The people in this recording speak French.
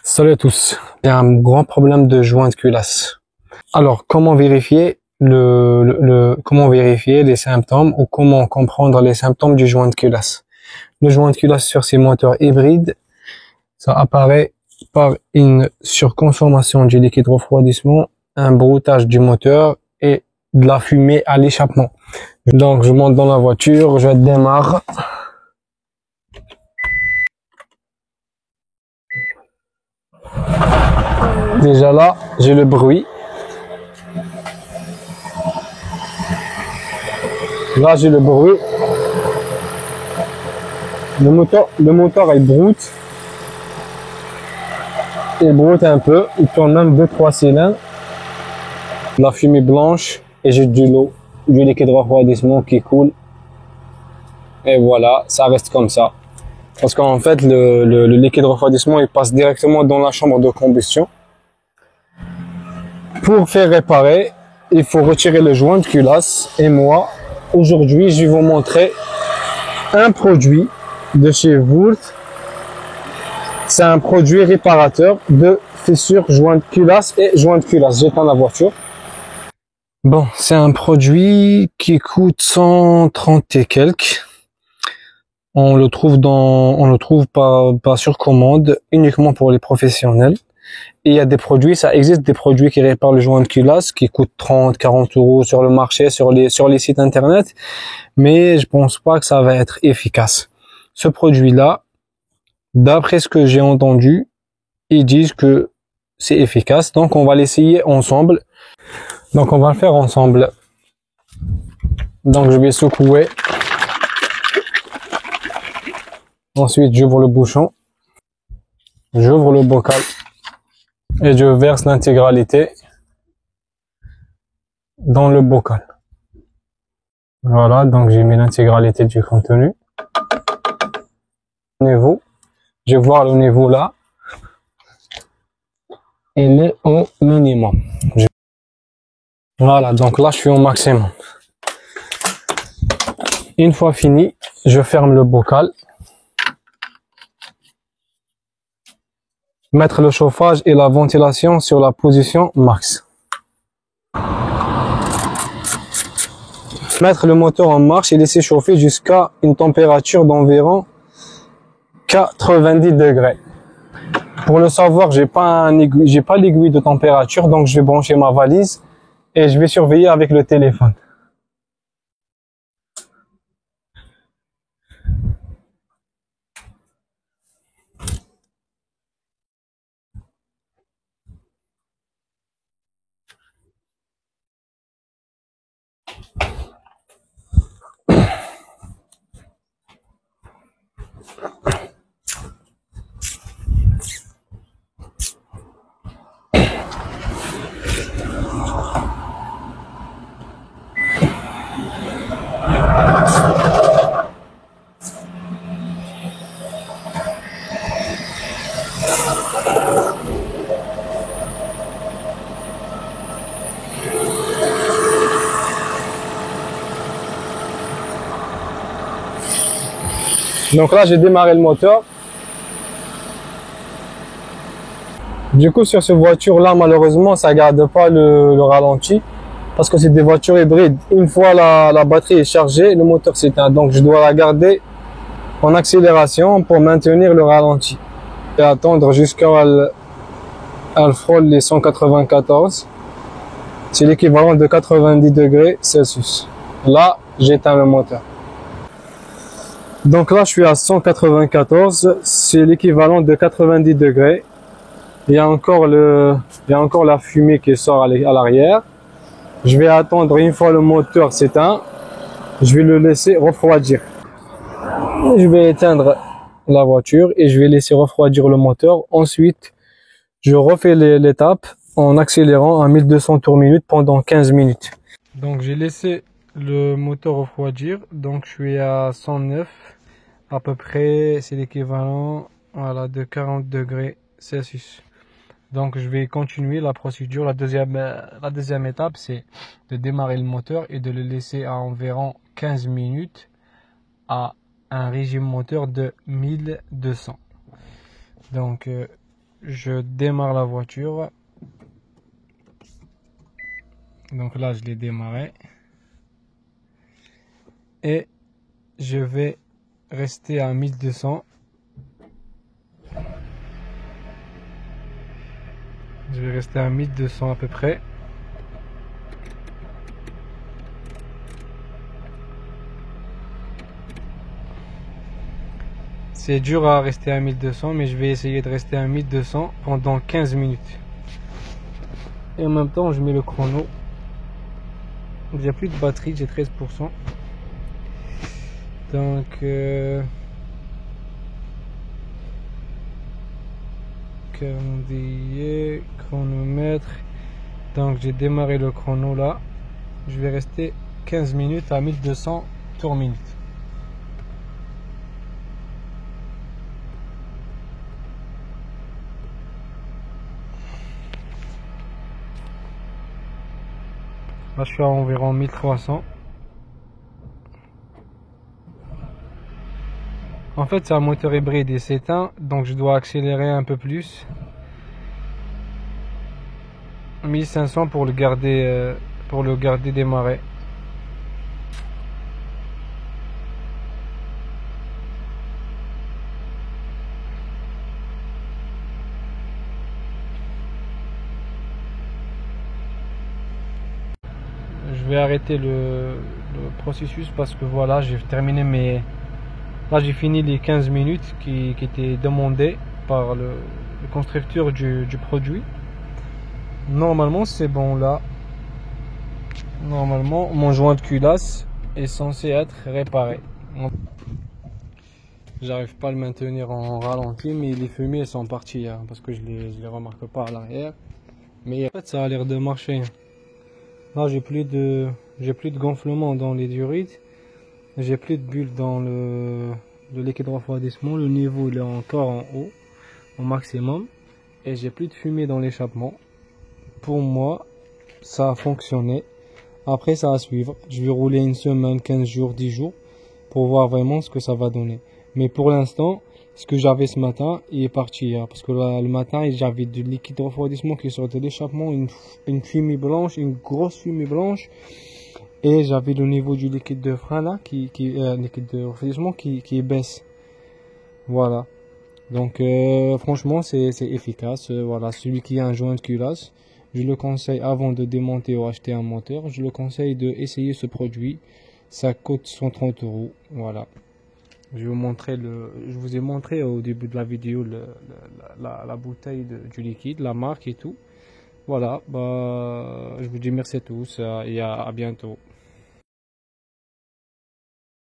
Salut à tous. J'ai un grand problème de joint de culasse. Alors, comment vérifier comment vérifier les symptômes ou comment comprendre les symptômes du joint de culasse? Le joint de culasse sur ces moteurs hybrides, ça apparaît par une surconsommation du liquide refroidissement, un broutage du moteur et de la fumée à l'échappement. Donc, je monte dans la voiture, je démarre. Déjà là, j'ai le bruit. Là, j'ai le bruit. Le moteur, il broute. Il broute un peu. Il tourne même 2-3 cylindres. La fumée blanche et j'ai de l'eau, du liquide refroidissement qui coule. Et voilà, ça reste comme ça. Parce qu'en fait, le liquide refroidissement, il passe directement dans la chambre de combustion. Pour faire réparer, il faut retirer le joint de culasse. Et moi, aujourd'hui, je vais vous montrer un produit de chez Wurth. C'est un produit réparateur de fissures, joint de culasse et joint de culasse. J'éteins la voiture. Bon, c'est un produit qui coûte 130 et quelques. On le trouve pas sur commande, uniquement pour les professionnels. Et il y a des produits, ça existe des produits qui réparent le joint de culasse qui coûtent 30, 40 euros sur le marché, sur les sites internet. Mais je pense pas que ça va être efficace. Ce produit-là, d'après ce que j'ai entendu, ils disent que c'est efficace. Donc, on va l'essayer ensemble. Donc, on va le faire ensemble. Donc, je vais secouer. Ensuite, j'ouvre le bouchon. J'ouvre le bocal. Et je verse l'intégralité dans le bocal. Voilà, donc j'ai mis l'intégralité du contenu. Niveau. Je vais voir le niveau là. Il est au minimum. Voilà, donc là je suis au maximum. Une fois fini, je ferme le bocal. Mettre le chauffage et la ventilation sur la position max. Mettre le moteur en marche et laisser chauffer jusqu'à une température d'environ 90 degrés. Pour le savoir, j'ai pas l'aiguille de température, donc je vais brancher ma valise et je vais surveiller avec le téléphone. Donc là, j'ai démarré le moteur. Du coup, sur cette voiture-là, malheureusement, ça garde pas le ralenti parce que c'est des voitures hybrides. Une fois la batterie est chargée, le moteur s'éteint. Donc, je dois la garder en accélération pour maintenir le ralenti et attendre jusqu'à elle frôle les 194. C'est l'équivalent de 90 degrés Celsius. Là, j'éteins le moteur. Donc là, je suis à 194. C'est l'équivalent de 90 degrés. Il y a encore la fumée qui sort à l'arrière. Je vais attendre une fois le moteur s'éteint. Je vais le laisser refroidir. Je vais éteindre la voiture et je vais laisser refroidir le moteur. Ensuite, je refais l'étape en accélérant à 1200 tours minute pendant 15 minutes. Donc j'ai laissé le moteur refroidir. Donc je suis à 109 à peu près. C'est l'équivalent de 40 degrés Celsius. Donc je vais continuer la procédure. La deuxième étape, c'est de démarrer le moteur et de le laisser à environ 15 minutes à un régime moteur de 1200. Donc je démarre la voiture. Donc là, je l'ai démarré. Et je vais rester à 1200. Je vais rester à 1200 à peu près. C'est dur à rester à 1200, mais je vais essayer de rester à 1200 pendant 15 minutes. Et en même temps, je mets le chrono. J'ai plus de batterie, j'ai 13%. Donc, calendrier, chronomètre. Donc, j'ai démarré le chrono là. Je vais rester 15 minutes à 1200 tours minute. Là, je suis à environ 1300. En fait, c'est un moteur hybride et c'est éteint, donc je dois accélérer un peu plus. 1500 pour le garder démarré. Je vais arrêter le processus parce que voilà, j'ai terminé mes... Là, j'ai fini les 15 minutes qui étaient demandées par le constructeur du produit. Normalement, c'est bon là. Normalement, mon joint de culasse est censé être réparé. J'arrive pas à le maintenir en ralenti, mais les fumées sont parties hein, parce que je les remarque pas à l'arrière. Mais en fait, ça a l'air de marcher. Là, j'ai plus de gonflement dans les diurites. J'ai plus de bulles dans le liquide refroidissement. Le niveau il est encore en haut, au maximum. Et j'ai plus de fumée dans l'échappement. Pour moi, ça a fonctionné. Après, ça à suivre. Je vais rouler une semaine, 15 jours, 10 jours pour voir vraiment ce que ça va donner. Mais pour l'instant, ce que j'avais ce matin, il est parti hier. Parce que là, le matin, j'avais du liquide refroidissement qui sortait de l'échappement, une fumée blanche, une grosse fumée blanche. Et j'avais le niveau du liquide de frein là, liquide de refroidissement qui baisse. Voilà. Donc, franchement, c'est efficace. Voilà, celui qui a un joint de culasse, je le conseille avant de démonter ou acheter un moteur. Je le conseille de essayer ce produit. Ça coûte 130 €. Voilà. Je vous ai montré au début de la vidéo la bouteille du liquide, la marque et tout. Voilà. Bah, je vous dis merci à tous et à bientôt.